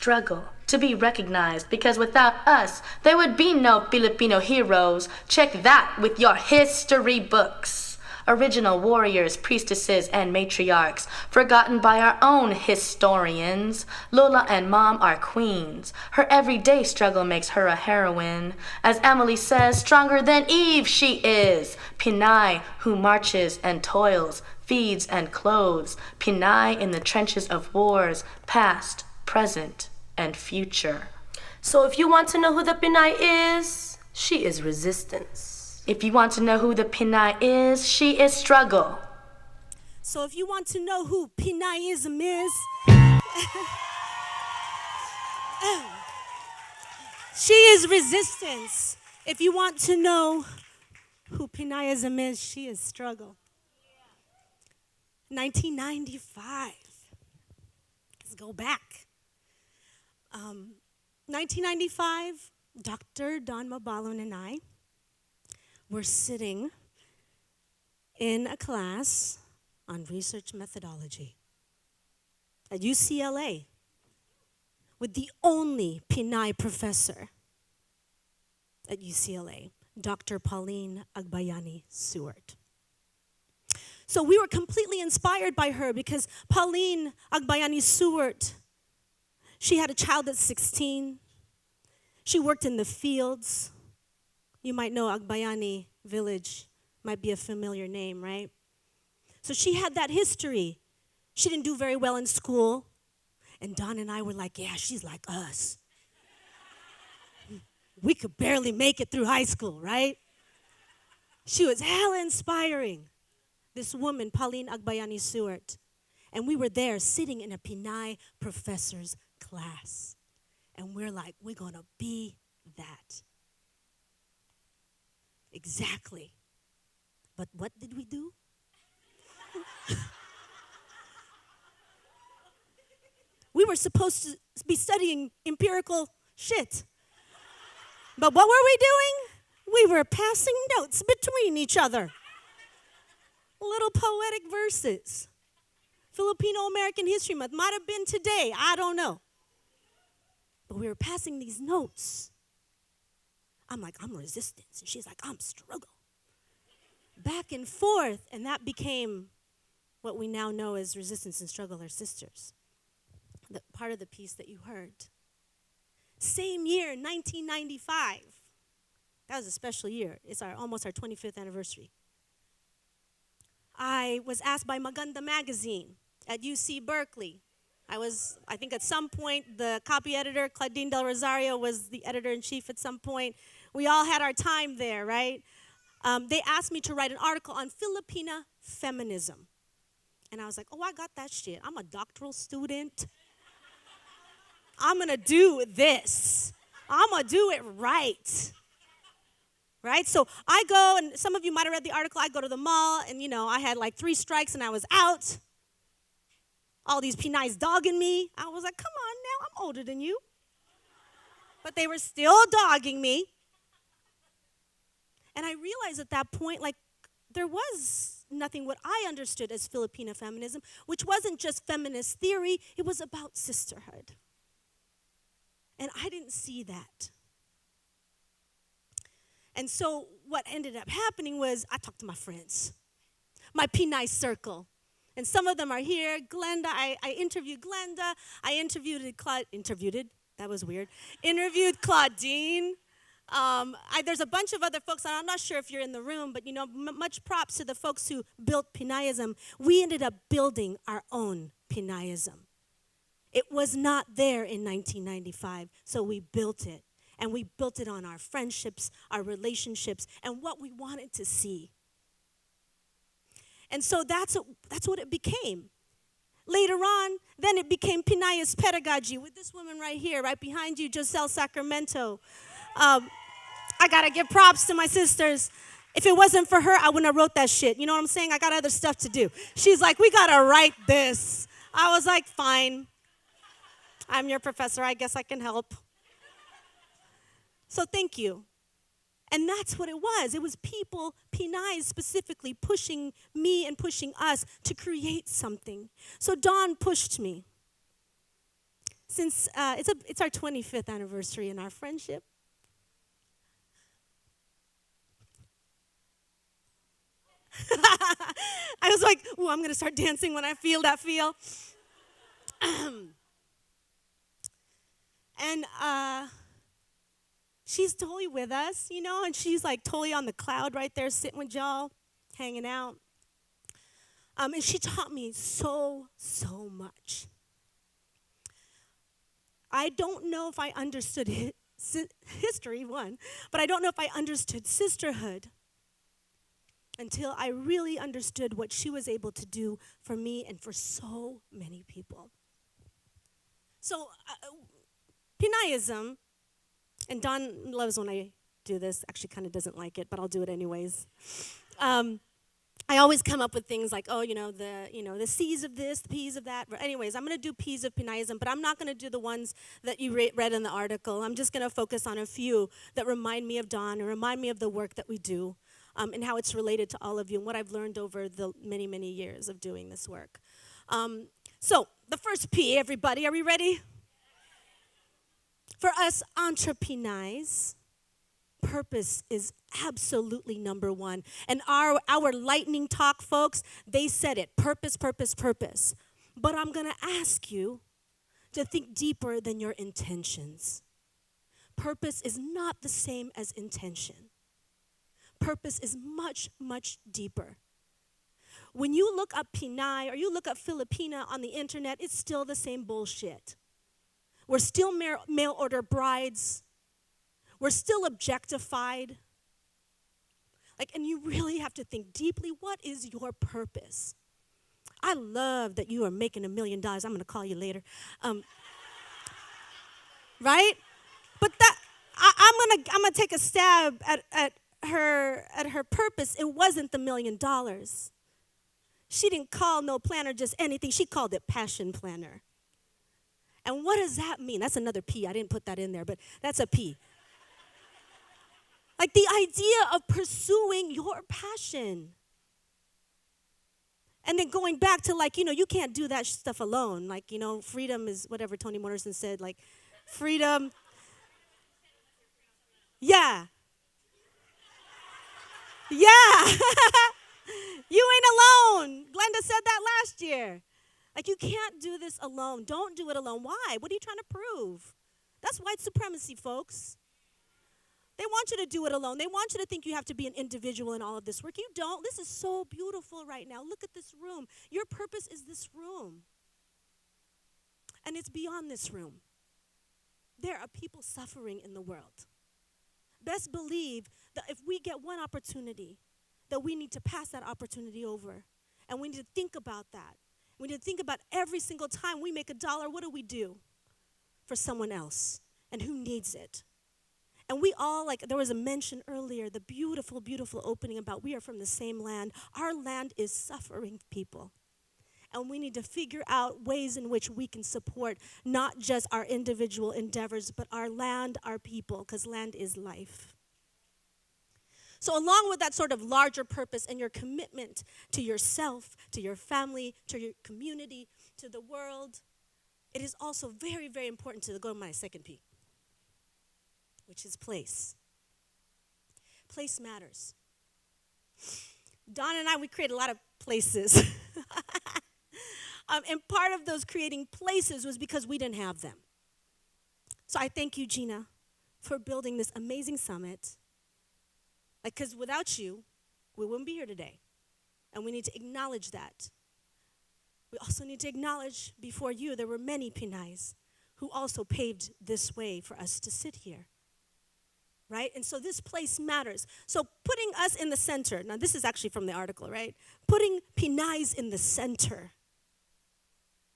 struggle to be recognized, because without us, there would be no Filipino heroes. Check that with your history books. Original warriors, priestesses, and matriarchs, forgotten by our own historians. Lola and Mom are queens. Her everyday struggle makes her a heroine. As Emily says, stronger than Eve she is. Pinay, who marches and toils, feeds and clothes. Pinay in the trenches of wars, past, present, and future. So if you want to know who the Pinay is, she is resistance. If you want to know who the Pinay is, she is struggle. So if you want to know who Pina-ism is, she is resistance. If you want to know who Pina-ism is, she is struggle. 1995. Let's go back. 1995, Dr. Don Mabalon and I were sitting in a class on research methodology at UCLA with the only Pinay professor at UCLA, Dr. Pauline Agbayani-Seward. So we were completely inspired by her because Pauline Agbayani-Seward, she had a child at 16. She worked in the fields. You might know Agbayani village, might be a familiar name, right? So she had that history. She didn't do very well in school. And Don and I were like, yeah, she's like us. We could barely make it through high school, right? She was hella inspiring. This woman, Pauline Agbayani-Seward. And we were there sitting in a Pinay professor's class. And we're like, we're going to be that. Exactly. But what did we do? We were supposed to be studying empirical shit. But what were we doing? We were passing notes between each other. Little poetic verses. Filipino-American History Month. Might have been today. I don't know. But we were passing these notes. I'm like, I'm resistance. And she's like, I'm struggle. Back and forth. And that became what we now know as resistance and struggle are sisters. The part of the piece that you heard. Same year, 1995. That was a special year. It's almost our 25th anniversary. I was asked by Maganda Magazine at UC Berkeley. I think at some point, the copy editor, Claudine Del Rosario, was the editor-in-chief at some point. We all had our time there, right? They asked me to write an article on Filipina feminism. And I was like, oh, I got that shit. I'm a doctoral student. I'm going to do this. I'm going to do it right. Right? So I go, and some of you might have read the article. I go to the mall, and, I had like 3 strikes, and I was out. All these Pinays dogging me. I was like, come on now, I'm older than you. But they were still dogging me. And I realized at that point, like, there was nothing what I understood as Filipina feminism, which wasn't just feminist theory, it was about sisterhood. And I didn't see that. And so what ended up happening was I talked to my friends, my Pinay circle. And some of them are here. Glenda, I interviewed Glenda. I interviewed that was weird. Interviewed Claudine. There's a bunch of other folks, and I'm not sure if you're in the room, but much props to the folks who built Pina-ism. We ended up building our own Pina-ism. It was not there in 1995, so we built it. And we built it on our friendships, our relationships, and what we wanted to see. And so that's what it became. Later on, then it became Pinay-ism pedagogy with this woman right here, right behind you, Giselle Sacramento. I got to give props to my sisters. If it wasn't for her, I wouldn't have wrote that shit. You know what I'm saying? I got other stuff to do. She's like, we got to write this. I was like, fine. I'm your professor. I guess I can help. So thank you. And that's what it was. It was people, Pinay specifically, pushing me and pushing us to create something. So Dawn pushed me. since it's our 25th anniversary in our friendship. I was like, "Ooh, I'm gonna start dancing when I feel that feel." And she's totally with us, and she's like totally on the cloud right there, sitting with y'all, hanging out. And she taught me so much. I don't know if I understood history, one, but I don't know if I understood sisterhood until I really understood what she was able to do for me and for so many people. So, Pina-ism, and Don loves when I do this, actually kind of doesn't like it, but I'll do it anyways. I always come up with things like, the C's of this, the P's of that. But anyways, I'm going to do P's of Pinayism, but I'm not going to do the ones that you read in the article. I'm just going to focus on a few that remind me of Don and remind me of the work that we do and how it's related to all of you and what I've learned over the many, many years of doing this work. So the first P, everybody, are we ready? For us entrepreneurs, purpose is absolutely number one. And our lightning talk folks, they said it, purpose, purpose, purpose. But I'm going to ask you to think deeper than your intentions. Purpose is not the same as intention. Purpose is much, much deeper. When you look up Pinay or you look up Filipina on the internet, it's still the same bullshit. We're still mail order brides. We're still objectified. And you really have to think deeply, what is your purpose? I love that you are making $1 million. I'm going to call you later. Right? But I'm gonna take a stab at her purpose. It wasn't the $1 million. She didn't call no planner just anything. She called it passion planner. And what does that mean? That's another P. I didn't put that in there, but that's a P. Like the idea of pursuing your passion. And then going back to you can't do that stuff alone. Freedom is whatever Toni Morrison said, freedom. Yeah. Yeah. You ain't alone. Glenda said that last year. You can't do this alone. Don't do it alone. Why? What are you trying to prove? That's white supremacy, folks. They want you to do it alone. They want you to think you have to be an individual in all of this work. You don't. This is so beautiful right now. Look at this room. Your purpose is this room. And it's beyond this room. There are people suffering in the world. Best believe that if we get one opportunity, that we need to pass that opportunity over. And we need to think about that. We need to think about every single time we make $1, what do we do for someone else? And who needs it? And we all, there was a mention earlier, the beautiful, beautiful opening about we are from the same land. Our land is suffering people. And we need to figure out ways in which we can support not just our individual endeavors, but our land, our people, because land is life. So along with that sort of larger purpose and your commitment to yourself, to your family, to your community, to the world, it is also very, very important to go to my second P, which is place. Place matters. Don and I, we create a lot of places. And part of those creating places was because we didn't have them. So I thank you, Gina, for building this amazing summit. Because without you, we wouldn't be here today. And we need to acknowledge that. We also need to acknowledge before you, there were many Pinays who also paved this way for us to sit here. Right? And so this place matters. So putting us in the center, now this is actually from the article, right? Putting Pinays in the center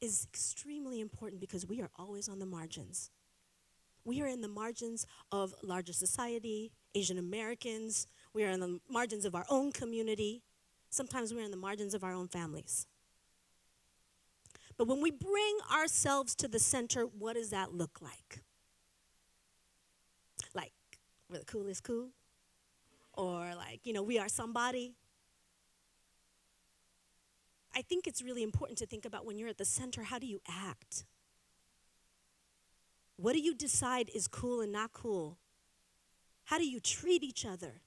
is extremely important because we are always on the margins. We are in the margins of larger society, Asian Americans. We are in the margins of our own community. Sometimes we're in the margins of our own families. But when we bring ourselves to the center, what does that look like? We're the coolest cool? Or we are somebody? I think it's really important to think about when you're at the center, how do you act? What do you decide is cool and not cool? How do you treat each other?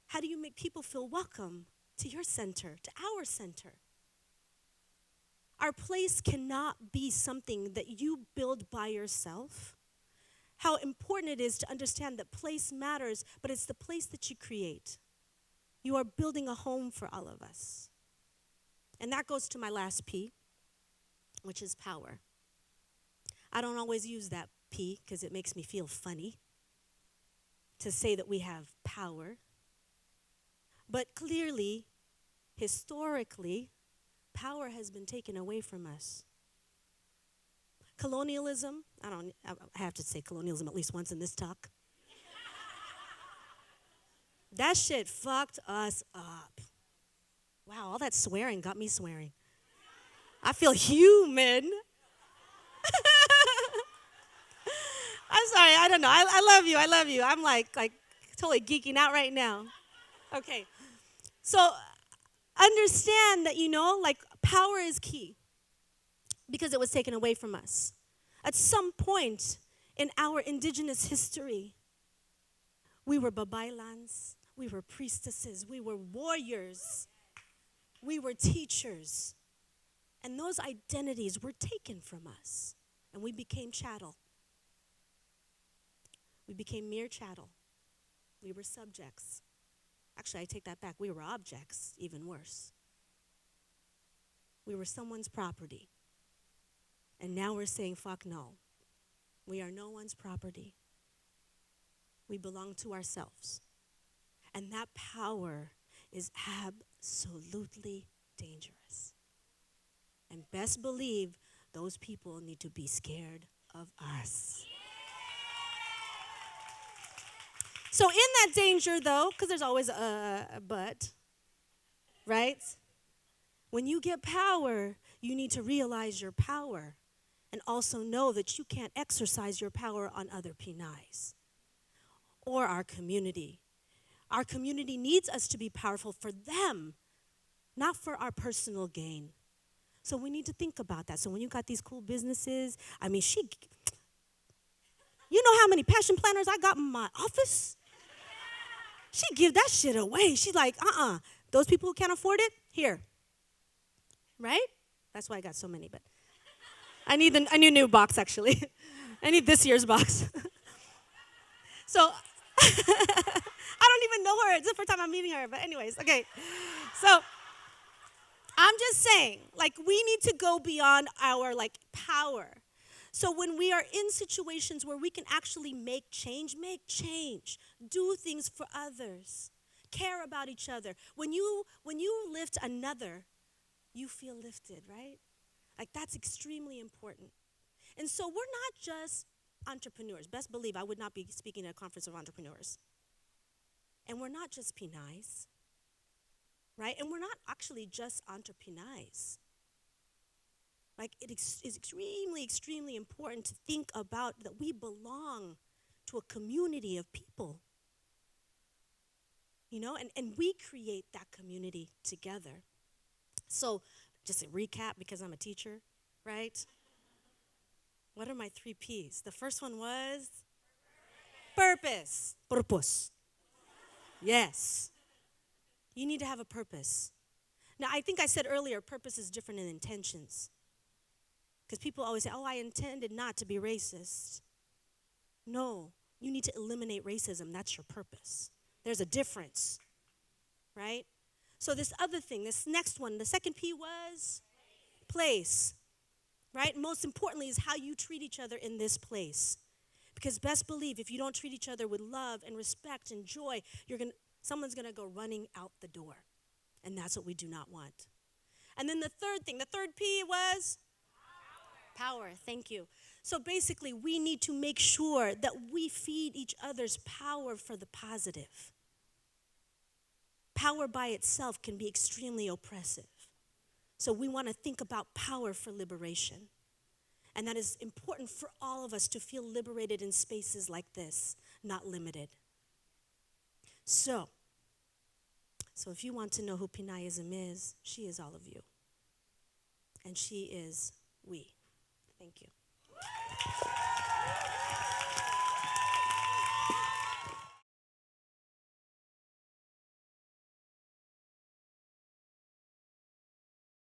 How do you make people feel welcome to your center, to our center? Our place cannot be something that you build by yourself. How important it is to understand that place matters, but it's the place that you create. You are building a home for all of us. And that goes to my last P, which is power. I don't always use that P because it makes me feel funny to say that we have power. But clearly, historically, power has been taken away from us. Colonialism, I have to say colonialism at least once in this talk. That shit fucked us up. Wow, all that swearing got me swearing. I feel human. I'm sorry, I don't know. I love you. I'm like totally geeking out right now. Okay. So understand that, like power is key because it was taken away from us. At some point in our indigenous history, we were babaylans, we were priestesses, we were warriors, we were teachers. And those identities were taken from us, and we became chattel. We became mere chattel. We were subjects. Actually, I take that back. We were objects, even worse. We were someone's property. And now we're saying, fuck no. We are no one's property. We belong to ourselves. And that power is absolutely dangerous. And best believe those people need to be scared of us. So in that danger, though, because there's always a but, right? When you get power, you need to realize your power and also know that you can't exercise your power on other Pinays or our community. Our community needs us to be powerful for them, not for our personal gain. So we need to think about that. So when you got these cool businesses, you know how many passion planners I got in my office? She give that shit away. She's like, those people who can't afford it, here. Right? That's why I got so many, but I need a new box, actually. I need this year's box. So, I don't even know her. It's the first time I'm meeting her, but anyways, okay. So, I'm just saying, we need to go beyond our, power. So when we are in situations where we can actually make change, do things for others, care about each other. When you lift another, you feel lifted, right? That's extremely important. And so we're not just entrepreneurs. Best believe I would not be speaking at a conference of entrepreneurs. And we're not just Pinays, right? And we're not actually just entrepreneurs. It is extremely, extremely important to think about that we belong to a community of people. And we create that community together. So, just a recap, because I'm a teacher, right? What are my 3 P's? The first one was purpose. Purpose. Yes. You need to have a purpose. Now, I think I said earlier, purpose is different than intentions. Because people always say, I intended not to be racist. No, you need to eliminate racism. That's your purpose. There's a difference, right? So this other thing, this next one, the second P was place, right? Most importantly is how you treat each other in this place. Because best believe, if you don't treat each other with love and respect and joy, someone's going to go running out the door. And that's what we do not want. And then the third thing, the third P was power. Thank you. So basically, we need to make sure that we feed each other's power for the positive. Power by itself can be extremely oppressive. So we want to think about power for liberation. And that is important for all of us to feel liberated in spaces like this, not limited. So if you want to know who Pina-ism is, she is all of you. And she is we.